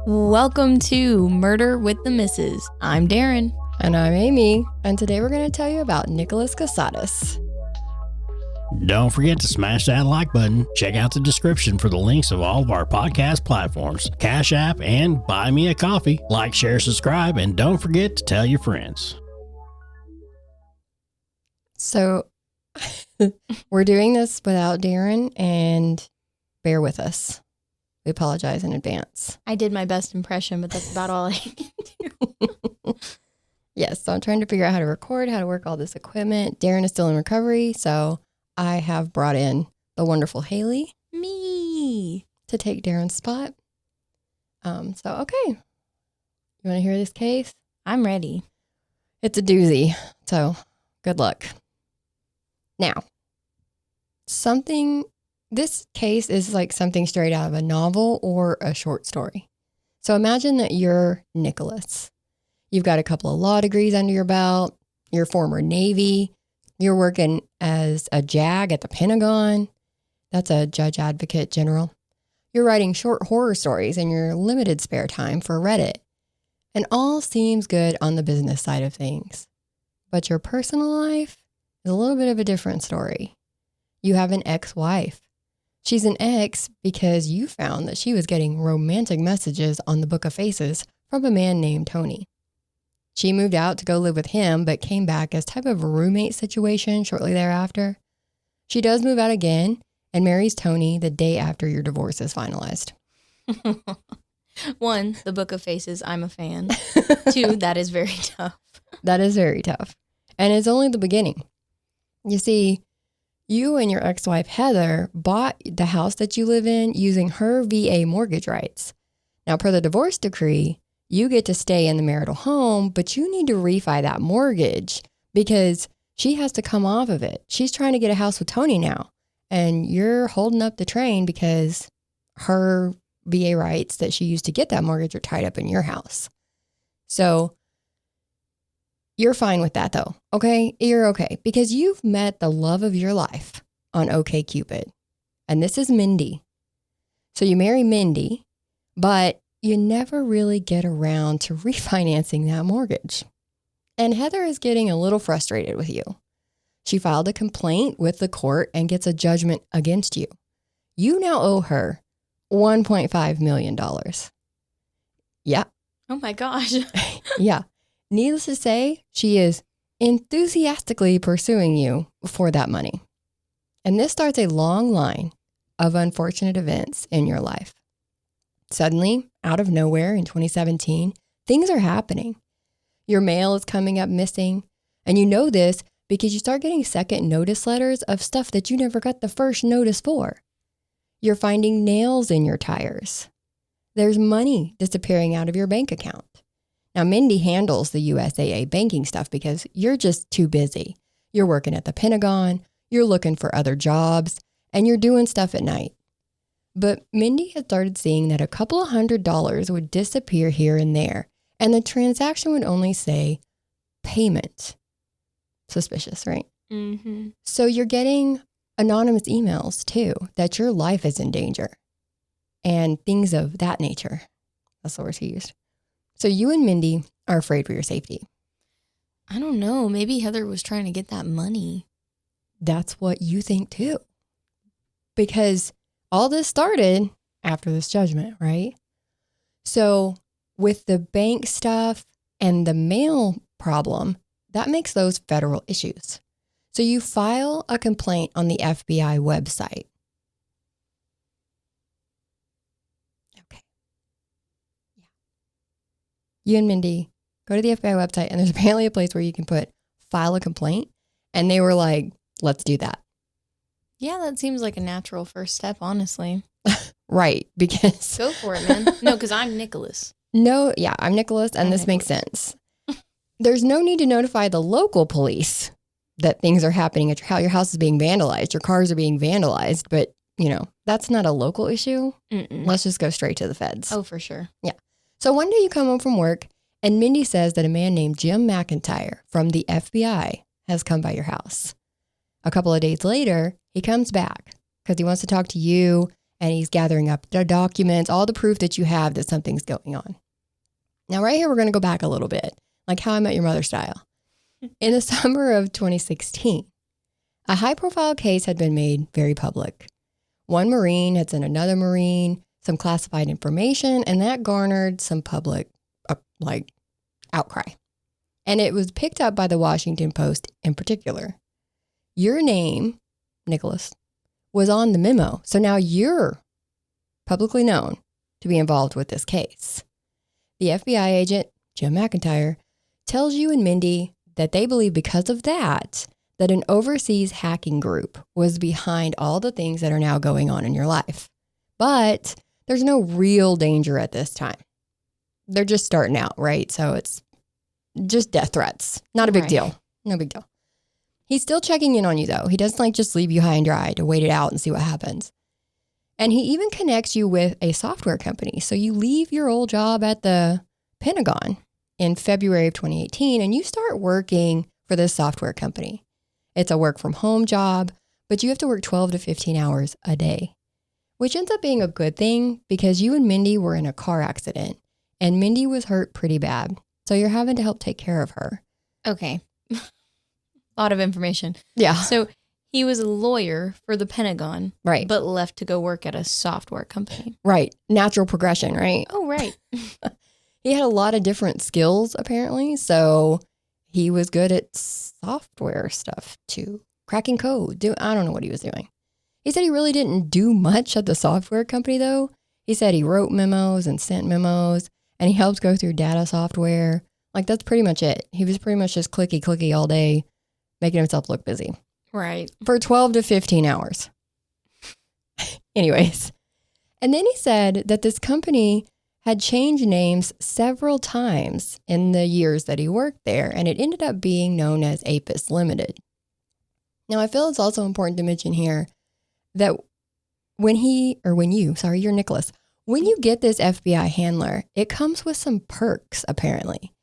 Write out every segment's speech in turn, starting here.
Welcome to Murder with the Misses. I'm Darren. And I'm Amy, and today we're going to tell you about Nicholas Kassotis. Don't forget to smash that like button. Check out the description for the links of all of our podcast platforms, Cash App, and Buy Me a Coffee. Like, share, subscribe, and don't forget to tell your friends. So, we're doing this without Darren, and bear with us. We apologize in advance. I did my best impression, but that's about all I can do. Yes, so I'm trying to figure out how to record, how to work all this equipment. Darren is still in recovery, so I have brought in the wonderful Haley. Me. To take Darren's spot. Okay. You want to hear this case? I'm ready. It's a doozy, so good luck. Now, this case is like something straight out of a novel or a short story. So imagine that you're Nicholas. You've got a couple of law degrees under your belt. You're former Navy. You're working as a JAG at the Pentagon. That's a judge advocate general. You're writing short horror stories in your limited spare time for Reddit. And all seems good on the business side of things. But your personal life is a little bit of a different story. You have an ex-wife. She's an ex because you found that she was getting romantic messages on the Book of Faces from a man named Tony. She moved out to go live with him, but came back as type of a roommate situation shortly thereafter. She does move out again and marries Tony the day after your divorce is finalized. 1, the Book of Faces, I'm a fan. 2, that is very tough. That is very tough. And it's only the beginning. You see, you and your ex-wife Heather bought the house that you live in using her VA mortgage rights. Now, per the divorce decree, you get to stay in the marital home, but you need to refi that mortgage because she has to come off of it. She's trying to get a house with Tony now, and you're holding up the train because her VA rights that she used to get that mortgage are tied up in your house. So you're fine with that though, okay? You're okay because you've met the love of your life on OkCupid, and this is Mindi. So you marry Mindi, but you never really get around to refinancing that mortgage. And Heather is getting a little frustrated with you. She filed a complaint with the court and gets a judgment against you. You now owe her $1.5 million. Yeah. Oh my gosh. Yeah. Needless to say, she is enthusiastically pursuing you for that money. And this starts a long line of unfortunate events in your life. Suddenly, out of nowhere in 2017, things are happening. Your mail is coming up missing, and you know this because you start getting second notice letters of stuff that you never got the first notice for. You're finding nails in your tires. There's money disappearing out of your bank account. Now, Mindi handles the USAA banking stuff because you're just too busy. You're working at the Pentagon, you're looking for other jobs, and you're doing stuff at night. But Mindi had started seeing that a couple of $100 would disappear here and there, and the transaction would only say payment. Suspicious, right? Mm-hmm. So you're getting anonymous emails too, that your life is in danger and things of that nature. That's the word he used. So you and Mindi are afraid for your safety. I don't know. Maybe Heather was trying to get that money. That's what you think too. Because all this started after this judgment, right? So with the bank stuff and the mail problem, that makes those federal issues. So you file a complaint on the FBI website. Okay. Yeah. You and Mindi go to the FBI website, and there's apparently a place where you can put file a complaint. And they were like, let's do that. Yeah, that seems like a natural first step, honestly. Right, because... Go for it, man. No, because I'm Nicholas. No, yeah, I'm Nicholas, and this makes sense. There's no need to notify the local police that things are happening at your house. Your house is being vandalized. Your cars are being vandalized. But, you know, that's not a local issue. Mm-mm. Let's just go straight to the feds. Oh, for sure. Yeah. So one day you come home from work, and Mindi says that a man named Jim McIntyre from the FBI has come by your house. A couple of days later, he comes back because he wants to talk to you and he's gathering up the documents, all the proof that you have that something's going on. Now, right here, we're going to go back a little bit, like How I Met Your Mother style. In the summer of 2016, a high-profile case had been made very public. One Marine had sent another Marine some classified information, and that garnered some public, outcry. And it was picked up by the Washington Post in particular. Your name, Nicholas, was on the memo. So now you're publicly known to be involved with this case. The FBI agent, Jim McIntyre, tells you and Mindi that they believe because of that an overseas hacking group was behind all the things that are now going on in your life. But there's no real danger at this time. They're just starting out, right? So it's just death threats. Not a big deal. No big deal. He's still checking in on you, though. He doesn't just leave you high and dry to wait it out and see what happens. And he even connects you with a software company. So you leave your old job at the Pentagon in February of 2018, and you start working for this software company. It's a work from home job, but you have to work 12 to 15 hours a day, which ends up being a good thing because you and Mindi were in a car accident and Mindi was hurt pretty bad. So you're having to help take care of her. Okay. A lot of information. Yeah. So he was a lawyer for the Pentagon. Right. But left to go work at a software company. Right. Natural progression, right? Oh, right. He had a lot of different skills, apparently. So he was good at software stuff too. Cracking code. I don't know what he was doing. He said he really didn't do much at the software company, though. He said he wrote memos and sent memos, and he helped go through data software. Like, that's pretty much it. He was pretty much just clicky all day, making himself look busy. Right. For 12 to 15 hours. Anyways. And then he said that this company had changed names several times in the years that he worked there, and it ended up being known as Apis Limited. Now, I feel it's also important to mention here that you're Nicholas, when you get this FBI handler, it comes with some perks, apparently,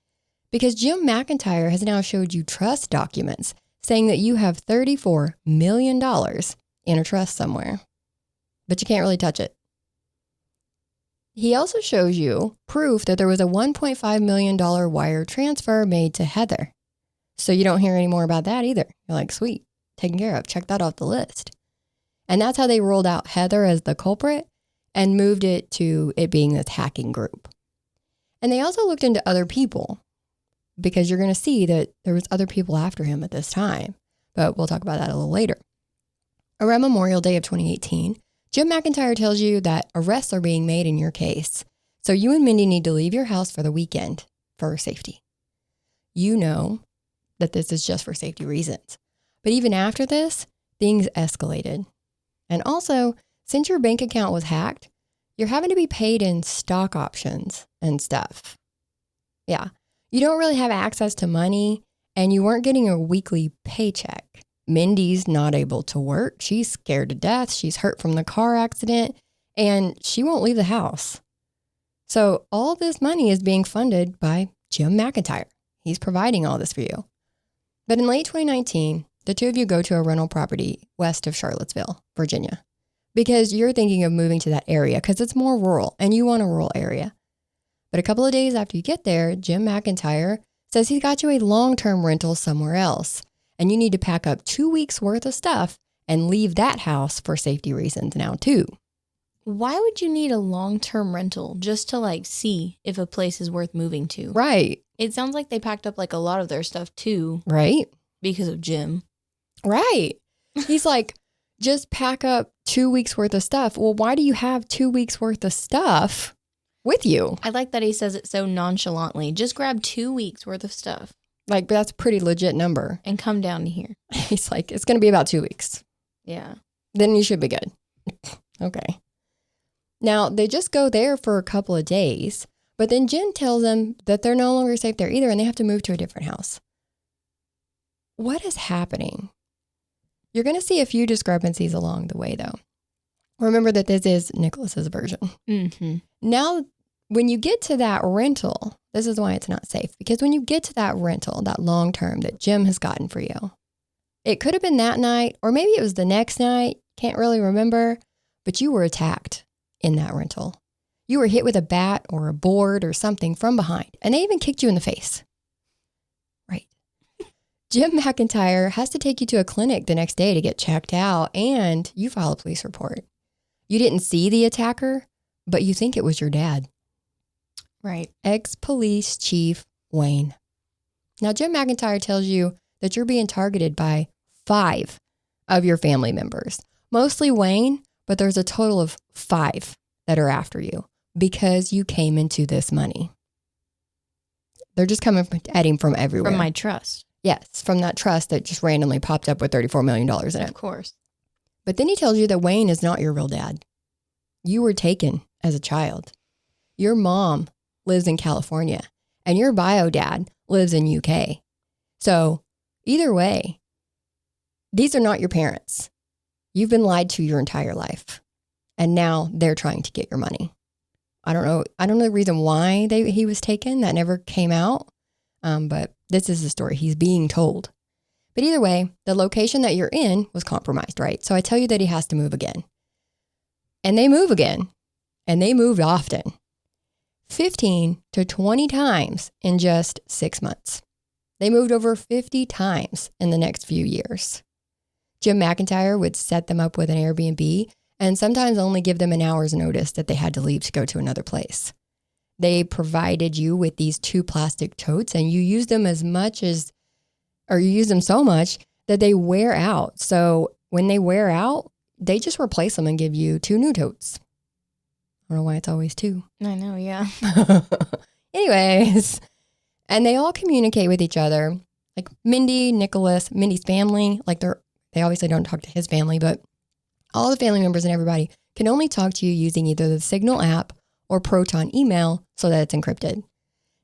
because Jim McIntyre has now showed you trust documents saying that you have $34 million in a trust somewhere, but you can't really touch it. He also shows you proof that there was a $1.5 million wire transfer made to Heather. So you don't hear any more about that either. You're like, sweet, taken care of. Check that off the list. And that's how they rolled out Heather as the culprit and moved it to it being this hacking group. And they also looked into other people because you're going to see that there was other people after him at this time. But we'll talk about that a little later. Around Memorial Day of 2018, Jim McIntyre tells you that arrests are being made in your case. So you and Mindi need to leave your house for the weekend for safety. You know that this is just for safety reasons. But even after this, things escalated. And also, since your bank account was hacked, you're having to be paid in stock options and stuff. Yeah. You don't really have access to money, and you weren't getting a weekly paycheck. Mindi's not able to work. She's scared to death. She's hurt from the car accident, and she won't leave the house. So all this money is being funded by Jim McIntyre. He's providing all this for you. But in late 2019, the two of you go to a rental property west of Charlottesville, Virginia, because you're thinking of moving to that area because it's more rural and you want a rural area. But a couple of days after you get there, Jim McIntyre says he's got you a long-term rental somewhere else, and you need to pack up 2 weeks worth of stuff and leave that house for safety reasons now too. Why would you need a long-term rental just to see if a place is worth moving to? Right. It sounds like they packed up a lot of their stuff too. Right. Because of Jim. Right. He's like, just pack up 2 weeks worth of stuff. Well, why do you have 2 weeks worth of stuff with you? I like that he says it so nonchalantly. Just grab 2 weeks worth of stuff. That's a pretty legit number. And come down to here. He's like, it's going to be about 2 weeks. Yeah. Then you should be good. Okay. Now, they just go there for a couple of days, but then Jim tells them that they're no longer safe there either and they have to move to a different house. What is happening? You're going to see a few discrepancies along the way, though. Remember that this is Nicholas's version. Mm-hmm. Now, when you get to that rental, this is why it's not safe. Because when you get to that rental, that long term that Jim has gotten for you, it could have been that night, or maybe it was the next night. Can't really remember. but you were attacked in that rental. You were hit with a bat or a board or something from behind, and they even kicked you in the face. Right. Jim McIntyre has to take you to a clinic the next day to get checked out, and you file a police report. You didn't see the attacker, but you think it was your dad. Right. Ex-police chief Wayne. Now, Jim McIntyre tells you that you're being targeted by 5 of your family members. Mostly Wayne, but there's a total of 5 that are after you because you came into this money. They're just coming at him from everywhere. From my trust. Yes, from that trust that just randomly popped up with $34 million in it. Of course. But then he tells you that Wayne is not your real dad. You were taken as a child. Your mom lives in California and your bio dad lives in UK. So either way, these are not your parents. You've been lied to your entire life. And now they're trying to get your money. I don't know the reason why he was taken. That never came out. But this is the story he's being told. But either way, the location that you're in was compromised, right? So I tell you that he has to move again. And they move again. And they moved often. 15 to 20 times in just 6 months. They moved over 50 times in the next few years. Jim McIntyre would set them up with an Airbnb and sometimes only give them an hour's notice that they had to leave to go to another place. They provided you with these 2 plastic totes and you use them you use them so much that they wear out. So when they wear out, they just replace them and give you 2 new totes. I don't know why it's always 2. I know, yeah. Anyways, and they all communicate with each other. Like Mindi, Nicholas, Mindy's family, like they obviously don't talk to his family, but all the family members and everybody can only talk to you using either the Signal app or Proton email so that it's encrypted.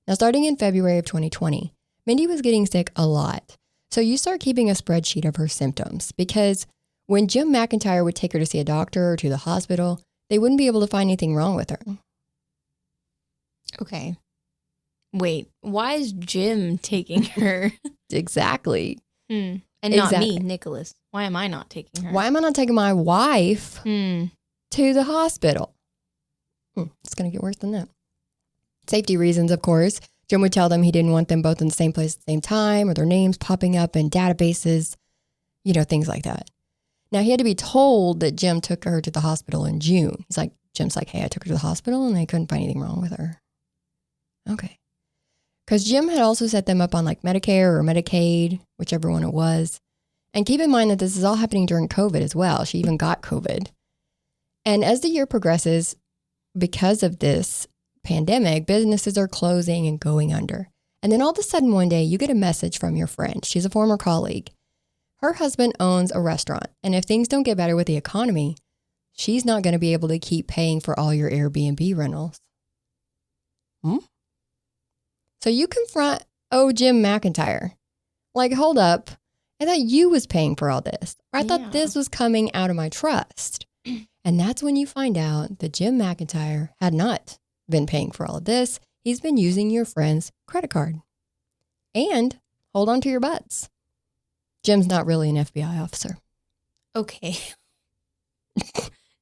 Now, starting in February of 2020, Mindi was getting sick a lot. So you start keeping a spreadsheet of her symptoms because when Jim McIntyre would take her to see a doctor or to the hospital, they wouldn't be able to find anything wrong with her. Okay. Wait, why is Jim taking her? Exactly. And Exactly. not me, Nicholas. Why am I not taking her? Why am I not taking my wife to the hospital? It's going to get worse than that. Safety reasons, of course. Jim would tell them he didn't want them both in the same place at the same time or their names popping up in databases, things like that. Now, he had to be told that Jim took her to the hospital in June. Jim's like, hey, I took her to the hospital and they couldn't find anything wrong with her. Okay. Because Jim had also set them up on like Medicare or Medicaid, whichever one it was. And keep in mind that this is all happening during COVID as well. She even got COVID. And as the year progresses, because of this pandemic, businesses are closing and going under. And then all of a sudden one day you get a message from your friend. She's a former colleague. Her husband owns a restaurant. And if things don't get better with the economy, she's not going to be able to keep paying for all your Airbnb rentals. So you confront Jim McIntyre. Like, hold up. I thought you was paying for all this. Or I thought this was coming out of my trust. And that's when you find out that Jim McIntyre had not been paying for all of this. He's been using your friend's credit card. And hold on to your butts. Jim's not really an FBI officer. Okay.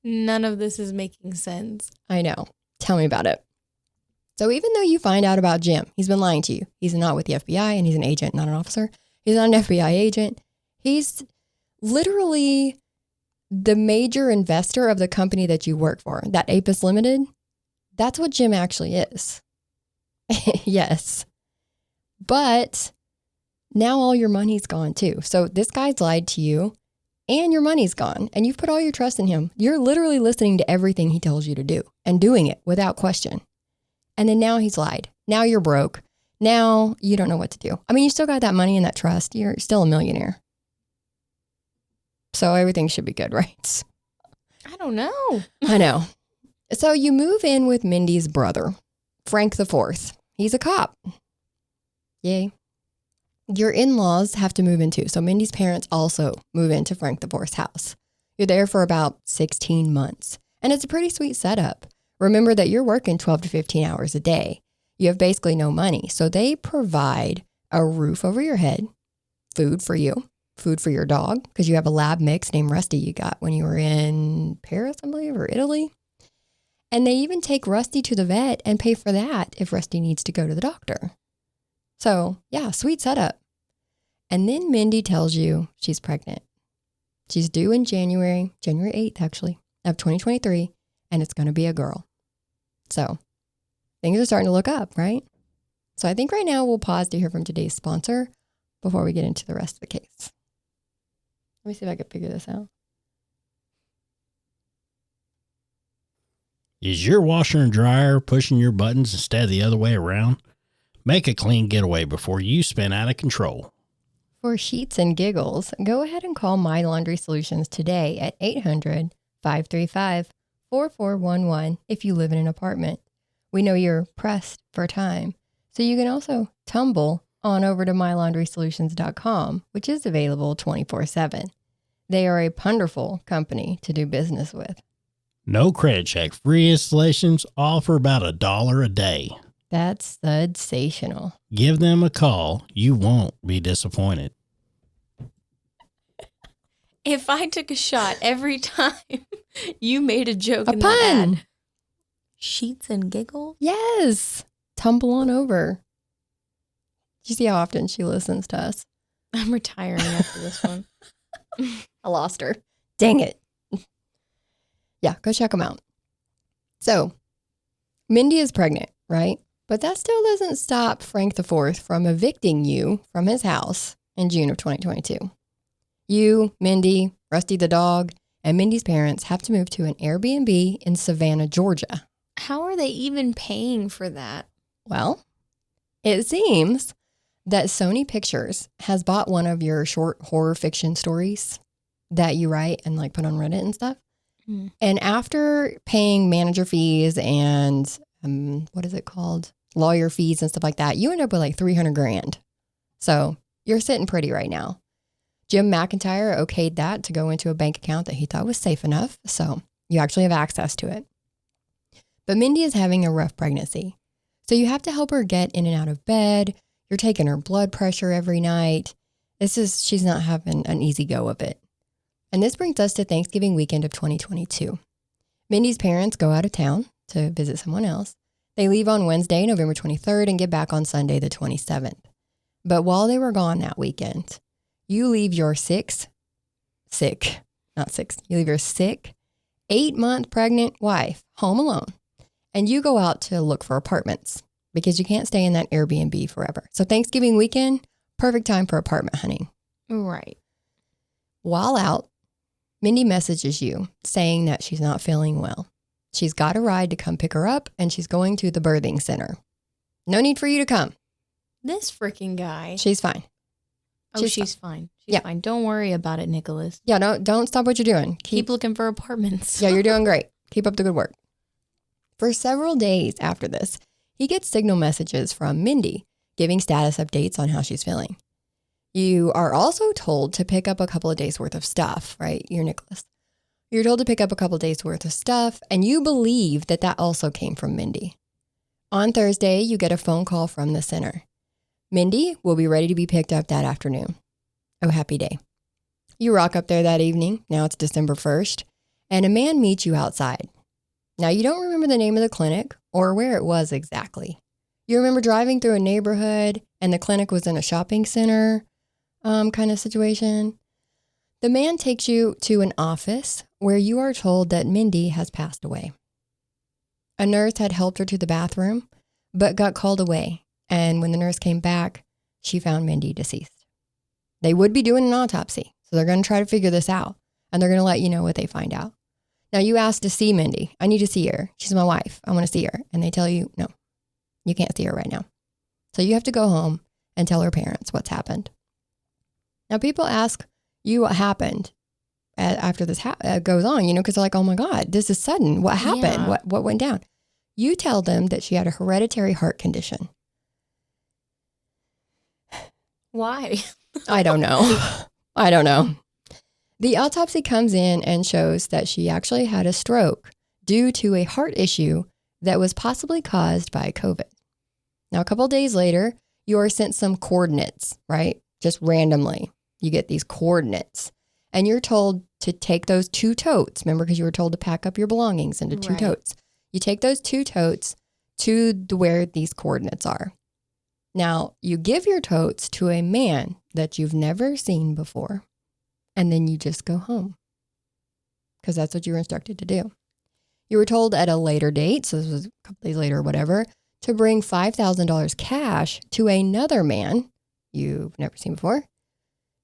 None of this is making sense. I know. Tell me about it. So even though you find out about Jim, he's been lying to you. He's not with the FBI and he's an agent, not an officer. He's not an FBI agent. He's literally the major investor of the company that you work for, that Apis Limited. That's what Jim actually is. Yes. But now all your money's gone too. So this guy's lied to you and your money's gone and you've put all your trust in him. You're literally listening to everything he tells you to do and doing it without question. And then now he's lied. Now you're broke. Now you don't know what to do. I mean, you still got that money in that trust. You're still a millionaire. So everything should be good, right? I don't know. I know. So you move in with Mindy's brother, Frank the Fourth. He's a cop. Yay. Your in-laws have to move in too. So Mindy's parents also move into Frank the Fourth's house. You're there for about 16 months. And it's a pretty sweet setup. Remember that you're working 12 to 15 hours a day. You have basically no money. So they provide a roof over your head, food for you, food for your dog because you have a lab mix named Rusty you got when you were in Paris, I believe, or Italy. And they even take Rusty to the vet and pay for that if Rusty needs to go to the doctor. So, yeah, sweet setup. And then Mindi tells you she's pregnant. She's due in January 8th, actually, of 2023, and it's going to be a girl. So, things are starting to look up, right? So, I think right now we'll pause to hear from today's sponsor before we get into the rest of the case. Let me see if I can figure this out. Is your washer and dryer pushing your buttons instead of the other way around? Make a clean getaway before you spin out of control. For sheets and giggles, go ahead and call My Laundry Solutions today at 800-535-4411 if you live in an apartment. We know you're pressed for time, so you can also tumble on over to mylaundrysolutions.com, which is available 24/7. They are a wonderful company to do business with. No credit check, free installations, all for about $1 a day. That's sensational. Give them a call. You won't be disappointed. If I took a shot every time you made a joke A in that pun. ad, sheets and giggles? Yes. Tumble on over. You see how often she listens to us? I'm retiring after this one. I lost her. Dang it. Yeah, go check them out. So, Mindi is pregnant, right? But that still doesn't stop Frank IV from evicting you from his house in June of 2022. You, Mindi, Rusty the dog, and Mindi's parents have to move to an Airbnb in Savannah, Georgia. How are they even paying for that? Well, it seems that Sony Pictures has bought one of your short horror fiction stories that you write and like put on Reddit and stuff. Hmm. And after paying manager fees and what is it called? Lawyer fees and stuff like that, you end up with like $300,000. So you're sitting pretty right now. Jim McIntyre okayed that to go into a bank account that he thought was safe enough. So you actually have access to it. But Mindi is having a rough pregnancy. So you have to help her get in and out of bed. You're taking her blood pressure every night. She's not having an easy go of it. And this brings us to Thanksgiving weekend of 2022. Mindi's parents go out of town to visit someone else. They leave on Wednesday, November 23rd, and get back on Sunday, the 27th. But while they were gone that weekend, you leave your sick, you leave your sick, 8-month pregnant wife home alone, and you go out to look for apartments because you can't stay in that Airbnb forever. So Thanksgiving weekend, perfect time for apartment hunting. Right. While out, Mindi messages you saying that she's not feeling well. She's got a ride to come pick her up, and she's going to the birthing center. No need for you to come. This freaking guy. She's fine. She's fine. She's fine. Don't worry about it, Nicholas. Yeah, don't stop what you're doing. Keep looking for apartments. Yeah, you're doing great. Keep up the good work. For several days after this, he gets signal messages from Mindi giving status updates on how she's feeling. You are also told to pick up a couple of days worth of stuff, right? You're Nicholas. You're told to pick up a couple of days worth of stuff, and you believe that also came from Mindi. On Thursday, you get a phone call from the center. Mindi will be ready to be picked up that afternoon. Oh, happy day. You rock up there that evening. Now it's December 1st, and a man meets you outside. Now, you don't remember the name of the clinic or where it was exactly. You remember driving through a neighborhood, and the clinic was in a shopping center kind of situation. The man takes you to an office where you are told that Mindi has passed away. A nurse had helped her to the bathroom, but got called away. And when the nurse came back, she found Mindi deceased. They would be doing an autopsy, so they're going to try to figure this out. And they're going to let you know what they find out. Now, you asked to see Mindi. I need to see her. She's my wife. I want to see her. And they tell you, no, you can't see her right now. So you have to go home and tell her parents what's happened. Now, people ask you what happened after this goes on, because they're like, oh my God, this is sudden. What happened? Yeah. What went down? You tell them that she had a hereditary heart condition. Why? I don't know. The autopsy comes in and shows that she actually had a stroke due to a heart issue that was possibly caused by COVID. Now, a couple of days later, you are sent some coordinates, right? Just randomly. You get these coordinates. And you're told to take those 2 totes. Remember, because you were told to pack up your belongings into 2 totes. You take those 2 totes to where these coordinates are. Now, you give your totes to a man that you've never seen before, and then you just go home because that's what you were instructed to do. You were told at a later date, so this was a couple days later or whatever, to bring $5,000 cash to another man you've never seen before.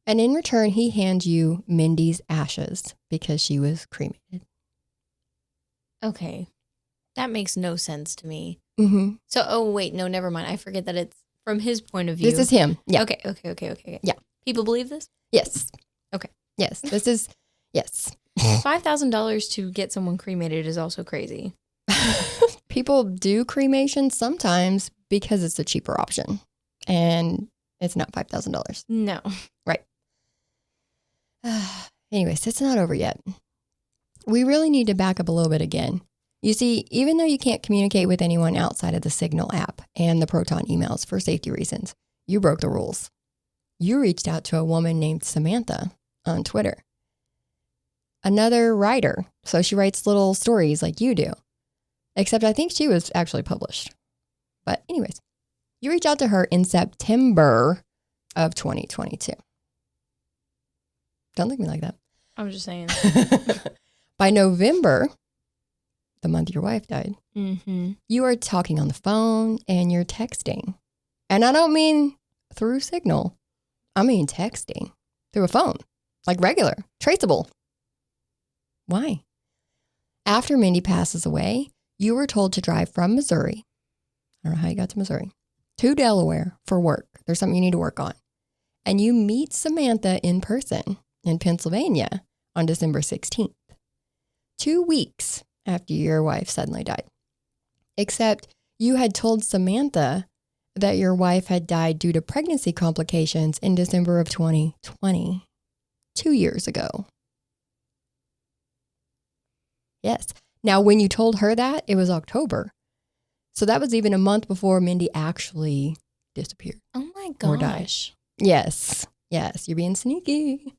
And in return, he hands you Mindy's ashes because she was cremated. Okay. That makes no sense to me. Mm-hmm. So, oh, wait, no, never mind. I forget that it's from his point of view. This is him. Yeah. Okay. Yeah. People believe this? Yes. Okay. Yes. This is, yes. $5,000 to get someone cremated is also crazy. People do cremation sometimes because it's a cheaper option. And it's not $5,000. No. Right. Anyways, it's not over yet. We really need to back up a little bit again. You see, even though you can't communicate with anyone outside of the Signal app and the Proton emails for safety reasons, you broke the rules. You reached out to a woman named Samantha on Twitter. Another writer, so she writes little stories like you do, except I think she was actually published. But anyways, you reach out to her in September of 2022. Don't look at me like that. I'm just saying. By November, the month your wife died, Mm-hmm. you are talking on the phone and you're texting. And I don't mean through Signal. I mean texting through a phone, like regular, traceable. Why? After Mindy passes away, you were told to drive from Missouri. I don't know how you got to Missouri. To Delaware for work. There's something you need to work on. And you meet Samantha in person in Pennsylvania on December 16th. 2 weeks after your wife suddenly died. Except you had told Samantha that your wife had died due to pregnancy complications in December of 2020, 2 years ago. Yes. Now, when you told her that, it was October. So that was even a month before Mindy actually disappeared. Oh my Or died. gosh. Yes. Yes, you're being sneaky.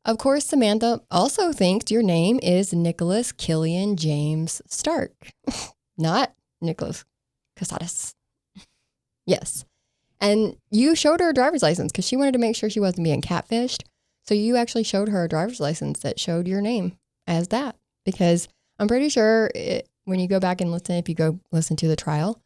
Of course, Samantha also thinks your name is Nicholas Killian James Stark, not Nicholas Kassotis. Yes. And you showed her a driver's license because she wanted to make sure she wasn't being catfished. So you actually showed her a driver's license that showed your name as that. Because I'm pretty sure when you go back and listen, if you go listen to the trial,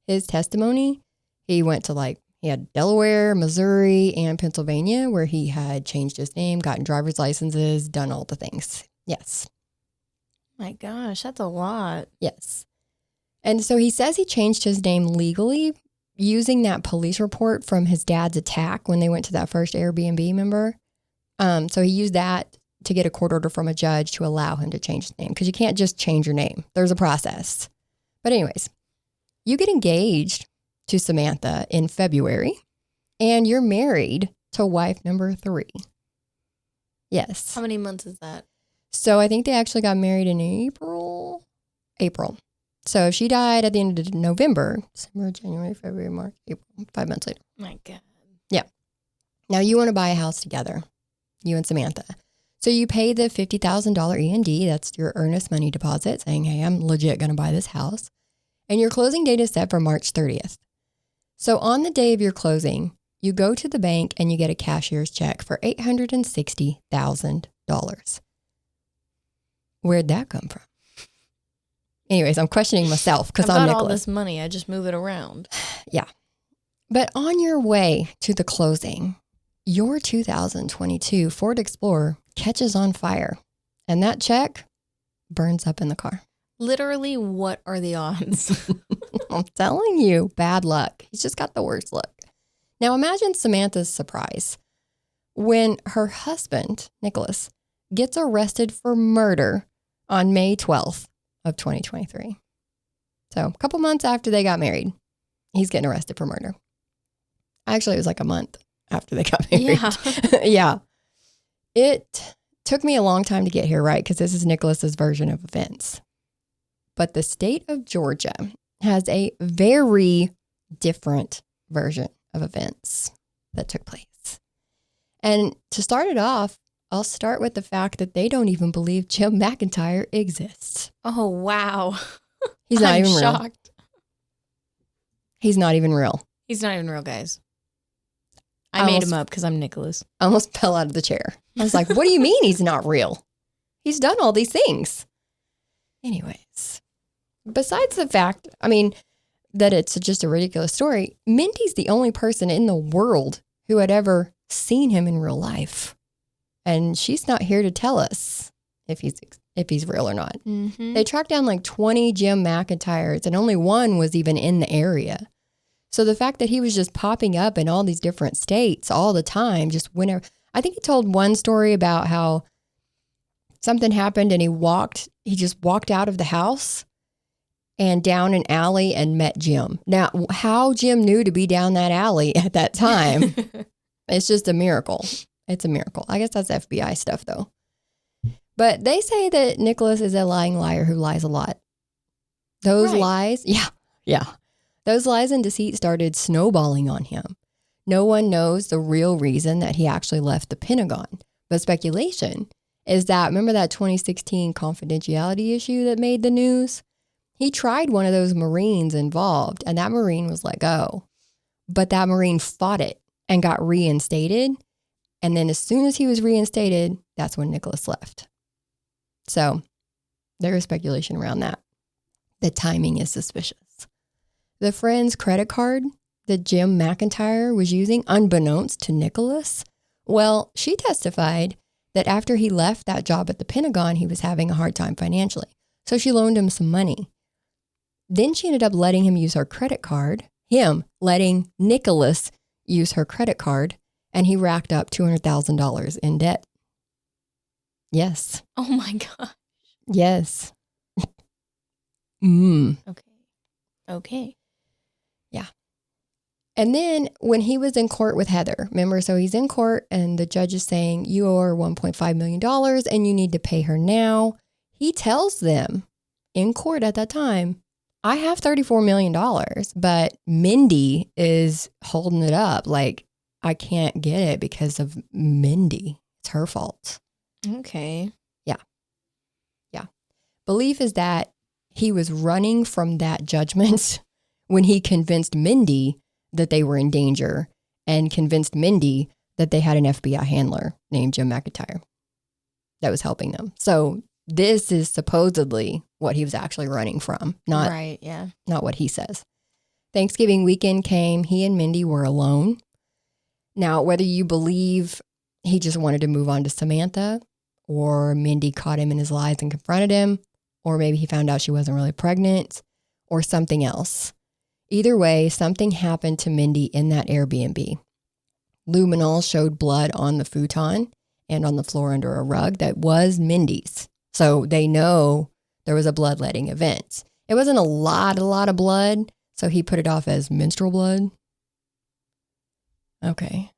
his testimony, he went to he had Delaware, Missouri, and Pennsylvania where he had changed his name, gotten driver's licenses, done all the things. Yes. My gosh, that's a lot. Yes. And so he says he changed his name legally using that police report from his dad's attack when they went to that first Airbnb, remember? So he used that to get a court order from a judge to allow him to change his name because you can't just change your name. There's a process. But anyways, you get engaged to Samantha in February and you're married to wife number 3. Yes. How many months is that? So I think they actually got married in April. So if she died at the end of November, December, January, February, March, April, 5 months later. My God. Yeah. Now you want to buy a house together, you and Samantha. So you pay the $50,000 E&D, that's your earnest money deposit, saying, hey, I'm legit going to buy this house. And your closing date is set for March 30th. So on the day of your closing, you go to the bank and you get a cashier's check for $860,000. Where'd that come from? Anyways, I'm questioning myself because I'm Nicholas. I've got all this money. I just move it around. Yeah. But on your way to the closing, your 2022 Ford Explorer catches on fire and that check burns up in the car. Literally, what are the odds? I'm telling you, bad luck. He's just got the worst luck. Now imagine Samantha's surprise when her husband, Nicholas, gets arrested for murder on May 12th of 2023. So a couple months after they got married, he's getting arrested for murder. Actually, it was like a month after they got married. Yeah. Yeah. It took me a long time to get here, right? Because this is Nicholas's version of events. But the state of Georgia has a very different version of events that took place. And to start it off, I'll start with the fact that they don't even believe Jim McIntyre exists. Oh, wow. He's not I'm even real. shocked. He's not even real. He's not even real, guys. I made him up because I'm Nicholas. I almost fell out of the chair. I was like, what do you mean he's not real? He's done all these things. Anyways, besides the fact, that it's just a ridiculous story, Mindy's the only person in the world who had ever seen him in real life. And she's not here to tell us if he's real or not. Mm-hmm. They tracked down like 20 Jim McIntyres, and only one was even in the area. So the fact that he was just popping up in all these different states all the time, just whenever. I think he told one story about how something happened and he just walked out of the house and down an alley and met Jim. Now, how Jim knew to be down that alley at that time, it's just a miracle. It's a miracle. I guess that's FBI stuff though. But they say that Nicholas is a lying liar who lies a lot. Those lies, yeah. Those lies and deceit started snowballing on him. No one knows the real reason that he actually left the Pentagon. But speculation is that, remember that 2016 confidentiality issue that made the news? He tried one of those Marines involved, and that Marine was let go. But that Marine fought it and got reinstated. And then as soon as he was reinstated, that's when Nicholas left. So there is speculation around that. The timing is suspicious. The friend's credit card that Jim McIntyre was using, unbeknownst to Nicholas, well, she testified that after he left that job at the Pentagon, he was having a hard time financially. So she loaned him some money. Then she ended up letting him use her credit card, him letting Nicholas use her credit card, and he racked up $200,000 in debt. Yes. Oh my God. Yes. Okay. Yeah. And then when he was in court with Heather, remember, so he's in court and the judge is saying, you owe her $1.5 million and you need to pay her now. He tells them in court at that time, I have $34 million, but Mindi is holding it up. Like, I can't get it because of Mindi. It's her fault. Okay. Yeah. Belief is that he was running from that judgment when he convinced Mindi that they were in danger and convinced Mindi that they had an FBI handler named Jim McIntyre that was helping them. So this is supposedly what he was actually running from, not what he says. Thanksgiving weekend came. He and Mindi were alone. Now, whether you believe he just wanted to move on to Samantha, or Mindi caught him in his lies and confronted him, or maybe he found out she wasn't really pregnant, or something else. Either way, something happened to Mindi in that Airbnb. Luminol showed blood on the futon and on the floor under a rug that was Mindi's. So they know there was a bloodletting event. It wasn't a lot of blood, so he put it off as menstrual blood. Okay.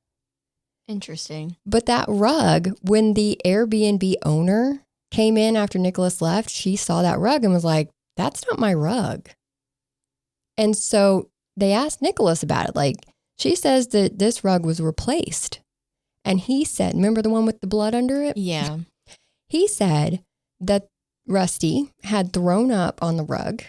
Interesting. But that rug, when the Airbnb owner came in after Nicholas left, she saw that rug and was like, that's not my rug. And so they asked Nicholas about it. Like, she says that this rug was replaced. And he said, remember the one with the blood under it? Yeah. He said that Rusty had thrown up on the rug.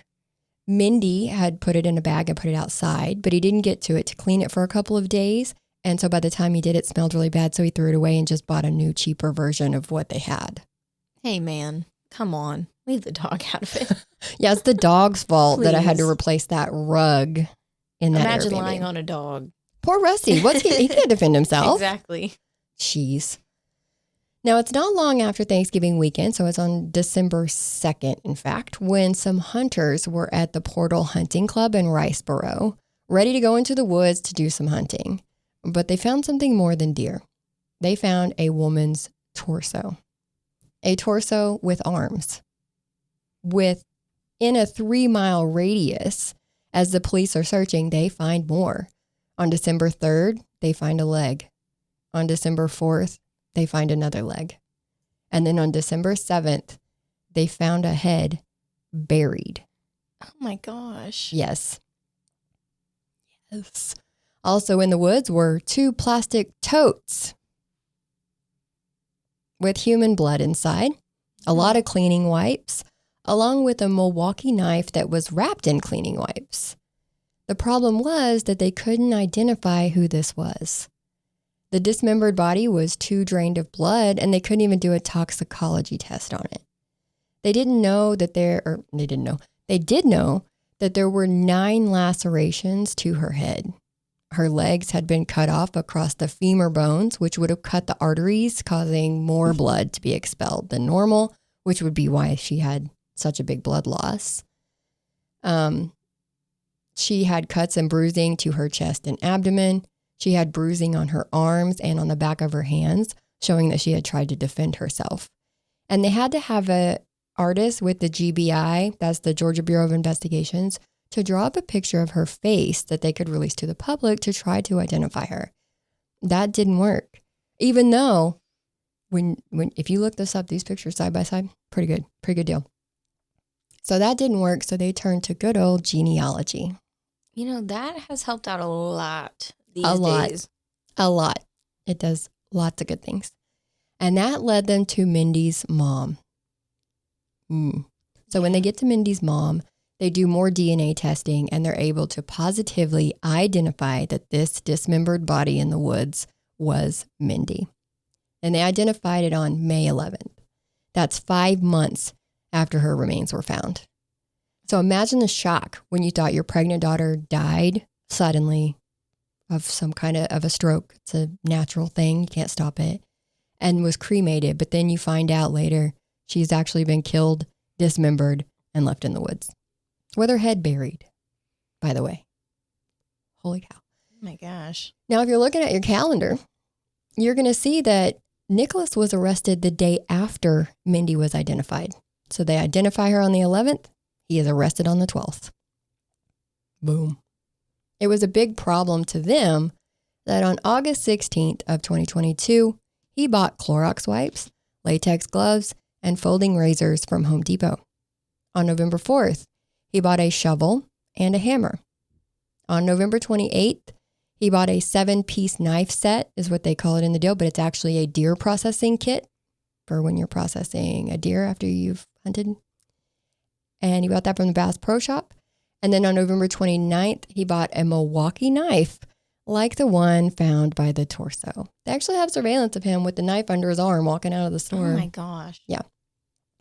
Mindi had put it in a bag and put it outside, but he didn't get to it to clean it for a couple of days. And so by the time he did, it smelled really bad. So he threw it away and just bought a new, cheaper version of what they had. Hey, man, come on. Leave the dog out of it. Yeah, it's the dog's fault that I had to replace that rug in that Imagine Airbnb. lying on a dog. Poor Rusty. He can't defend himself. Exactly. Jeez. Now, it's not long after Thanksgiving weekend, so it's on December 2nd, in fact, when some hunters were at the Portal Hunting Club in Riceboro, ready to go into the woods to do some hunting. But they found something more than deer. They found a woman's torso. A torso with arms. Within a 3-mile radius, as the police are searching, they find more. On December 3rd, they find a leg. On December 4th, they find another leg. And then on December 7th, they found a head buried. Oh my gosh. Yes. Also in the woods were 2 plastic totes with human blood inside, a lot of cleaning wipes, along with a Milwaukee knife that was wrapped in cleaning wipes. The problem was that they couldn't identify who this was. The dismembered body was too drained of blood, and they couldn't even do a toxicology test on it. They did know that there were 9 lacerations to her head. Her legs had been cut off across the femur bones, which would have cut the arteries, causing more blood to be expelled than normal, which would be why she had such a big blood loss. She had cuts and bruising to her chest and abdomen. She had bruising on her arms and on the back of her hands, showing that she had tried to defend herself. And they had to have an artist with the GBI, that's the Georgia Bureau of Investigations, to draw up a picture of her face that they could release to the public to try to identify her. That didn't work. Even though, if you look this up, these pictures side by side, pretty good deal. So that didn't work, so they turned to good old genealogy. You know, that has helped out a lot these days. A lot. It does lots of good things. And that led them to Mindy's mom. So when they get to Mindy's mom, they do more DNA testing, and they're able to positively identify that this dismembered body in the woods was Mindi. And they identified it on May 11th. That's 5 months after her remains were found. So imagine the shock when you thought your pregnant daughter died suddenly of some kind of a stroke. It's a natural thing. You can't stop it. And was cremated. But then you find out later she's actually been killed, dismembered, and left in the woods with her head buried, by the way. Holy cow. Oh my gosh. Now, if you're looking at your calendar, you're going to see that Nicholas was arrested the day after Mindi was identified. So they identify her on the 11th. He is arrested on the 12th. Boom. It was a big problem to them that on August 16th of 2022, he bought Clorox wipes, latex gloves, and folding razors from Home Depot. On November 4th, he bought a shovel and a hammer. On November 28th, he bought a 7-piece knife set, is what they call it in the deal, but it's actually a deer processing kit for when you're processing a deer after you've hunted. And he bought that from the Bass Pro Shop. And then on November 29th, he bought a Milwaukee knife like the one found by the torso. They actually have surveillance of him with the knife under his arm walking out of the store. Oh my gosh. Yeah.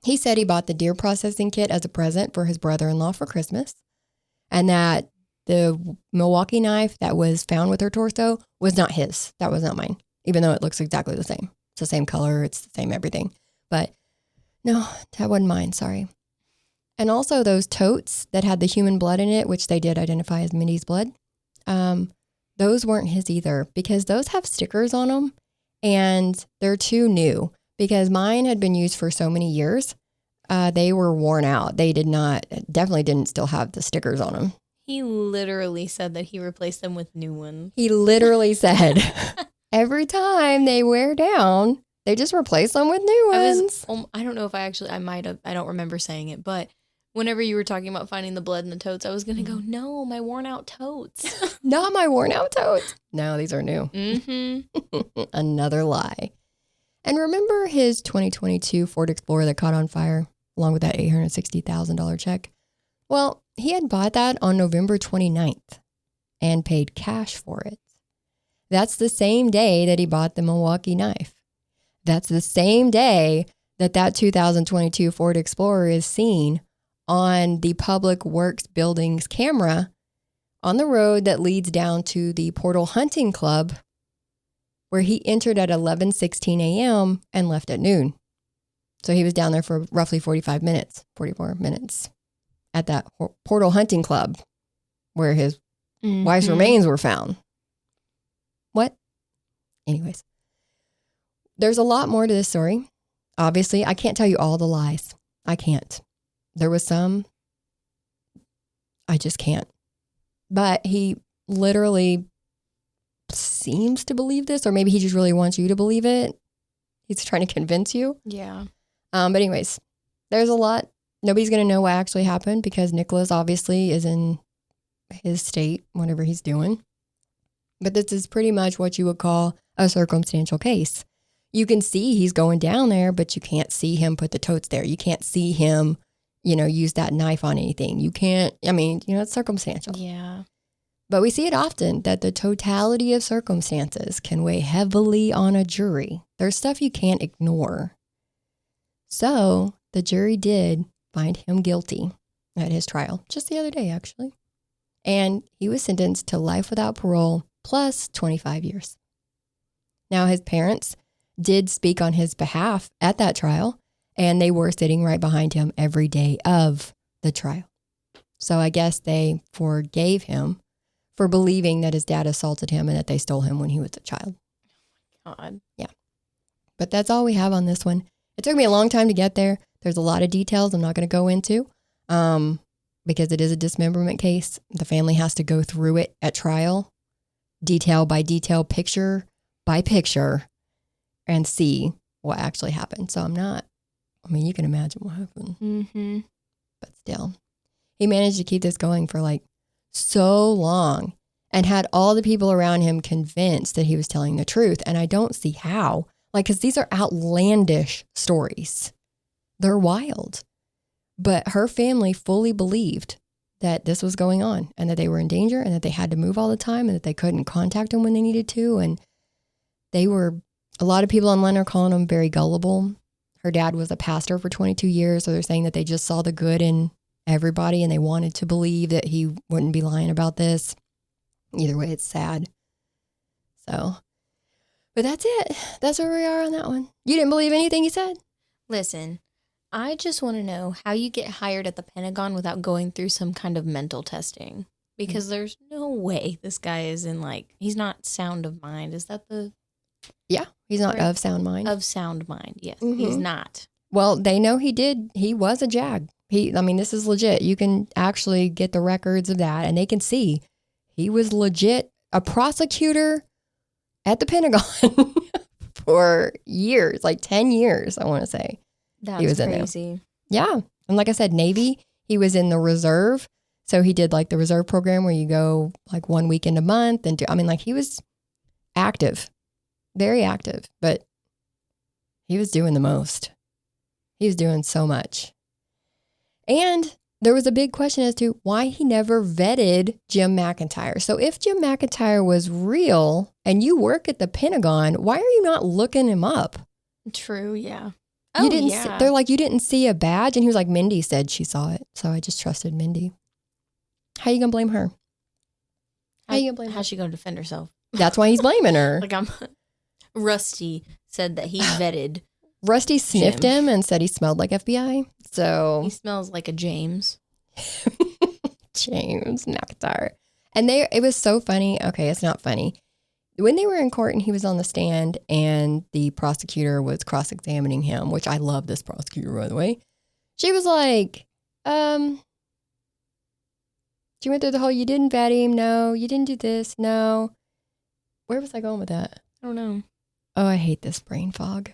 He said he bought the deer processing kit as a present for his brother-in-law for Christmas, and that the Milwaukee knife that was found with her torso was not his. That was not mine, even though it looks exactly the same. It's the same color. It's the same everything. But no, that wasn't mine. Sorry. And also those totes that had the human blood in it, which they did identify as Mindy's blood, those weren't his either, because those have stickers on them and they're too new, because mine had been used for so many years. They were worn out. They definitely didn't still have the stickers on them. He literally said that he replaced them with new ones. He literally said every time they wear down, they just replace them with new ones. I don't know if I don't remember saying it, but whenever you were talking about finding the blood in the totes, I was going to go, no, my worn out totes. Not my worn out totes. No, these are new. Mm-hmm. Another lie. And remember his 2022 Ford Explorer that caught on fire, along with that $860,000 check? Well, he had bought that on November 29th and paid cash for it. That's the same day that he bought the Milwaukee knife. That's the same day that 2022 Ford Explorer is seen on the Public Works Building's camera on the road that leads down to the Portal Hunting Club, where he entered at 11:16 a.m. and left at noon. So he was down there for roughly 44 minutes at that Portal Hunting Club where his wife's remains were found. What? Anyways, there's a lot more to this story. Obviously, I can't tell you all the lies. I can't. There was some, I just can't. But he literally seems to believe this, or maybe he just really wants you to believe it. He's trying to convince you. Yeah. But anyways, there's a lot. Nobody's going to know what actually happened because Nicholas obviously is in his state, whatever he's doing. But this is pretty much what you would call a circumstantial case. You can see he's going down there, but you can't see him put the totes there. You can't see him, use that knife on anything. You can't, it's circumstantial. Yeah. But we see it often that the totality of circumstances can weigh heavily on a jury. There's stuff you can't ignore. So the jury did find him guilty at his trial just the other day, actually. And he was sentenced to life without parole plus 25 years. Now, his parents did speak on his behalf at that trial, and they were sitting right behind him every day of the trial. So I guess they forgave him for believing that his dad assaulted him and that they stole him when he was a child. Oh my God. Yeah. But that's all we have on this one. It took me a long time to get there. There's a lot of details I'm not going to go into because it is a dismemberment case. The family has to go through it at trial, detail by detail, picture by picture, and see what actually happened. So you can imagine what happened. Mm-hmm. But still, he managed to keep this going for so long and had all the people around him convinced that he was telling the truth. And I don't see how. Because these are outlandish stories. They're wild. But her family fully believed that this was going on and that they were in danger and that they had to move all the time and that they couldn't contact him when they needed to. And a lot of people online are calling him very gullible. Her dad was a pastor for 22 years. So they're saying that they just saw the good in everybody and they wanted to believe that he wouldn't be lying about this. Either way, it's sad. So... But that's it. That's where we are on that one. You didn't believe anything he said? Listen, I just want to know how you get hired at the Pentagon without going through some kind of mental testing. Because there's no way this guy is he's not sound of mind. Is that the... Yeah, he's not of sound mind. Of sound mind, yes. Mm-hmm. He's not. Well, they know he was a JAG. This is legit. You can actually get the records of that and they can see he was legit a prosecutor at the Pentagon for years, 10 years, I want to say. That's he was crazy. In there. Yeah. And like I said, Navy, he was in the reserve. So he did the reserve program where you go 1 weekend a month. And he was active, very active, but he was doing the most. He was doing so much. And there was a big question as to why he never vetted Jim McIntyre. So if Jim McIntyre was real and you work at the Pentagon, why are you not looking him up? True, yeah. You didn't. They're you didn't see a badge, and he was like, Mindy said she saw it, so I just trusted Mindy. How you gonna blame her? How's she gonna defend herself? That's why he's blaming her. Rusty said that he vetted. Rusty sniffed him and said he smelled like FBI. So he smells like a James. James McIntyre. And it was so funny. Okay, it's not funny. When they were in court and he was on the stand and the prosecutor was cross-examining him, which I love this prosecutor, by the way. She was like, she went through the whole, you didn't vet him. No, you didn't do this. No. Where was I going with that? I don't know. Oh, I hate this brain fog.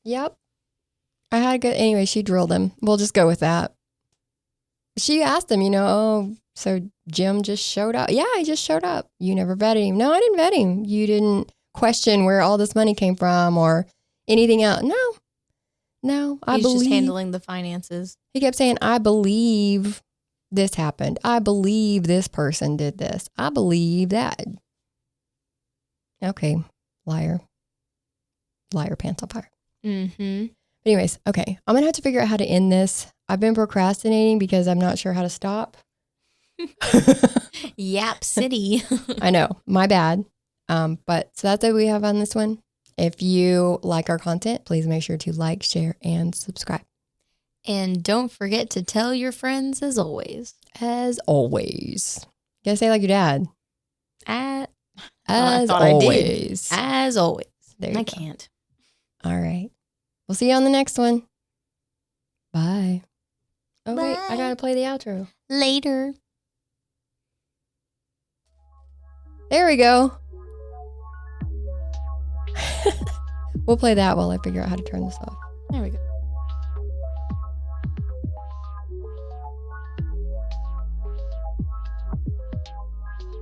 Yep. I had a good, anyway, she drilled him. We'll just go with that. She asked him, so Jim just showed up. Yeah, he just showed up. You never vetted him. No, I didn't vet him. You didn't question where all this money came from or anything else. No, I believe. He's just handling the finances. He kept saying, I believe this happened. I believe this person did this. I believe that. Okay, liar. Liar pants on fire. Mm-hmm. Anyways, okay. I'm going to have to figure out how to end this. I've been procrastinating because I'm not sure how to stop. Yap City. I know. My bad. But so that's what we have on this one. If you like our content, please make sure to like, share, and subscribe. And don't forget to tell your friends as always. As always. You gotta say like your dad. As always. As always. There you I go. Can't. All right. We'll see you on the next one. Bye. Oh, Bye. wait. I gotta play the outro. Later. There we go. We'll play that while I figure out how to turn this off. There we go.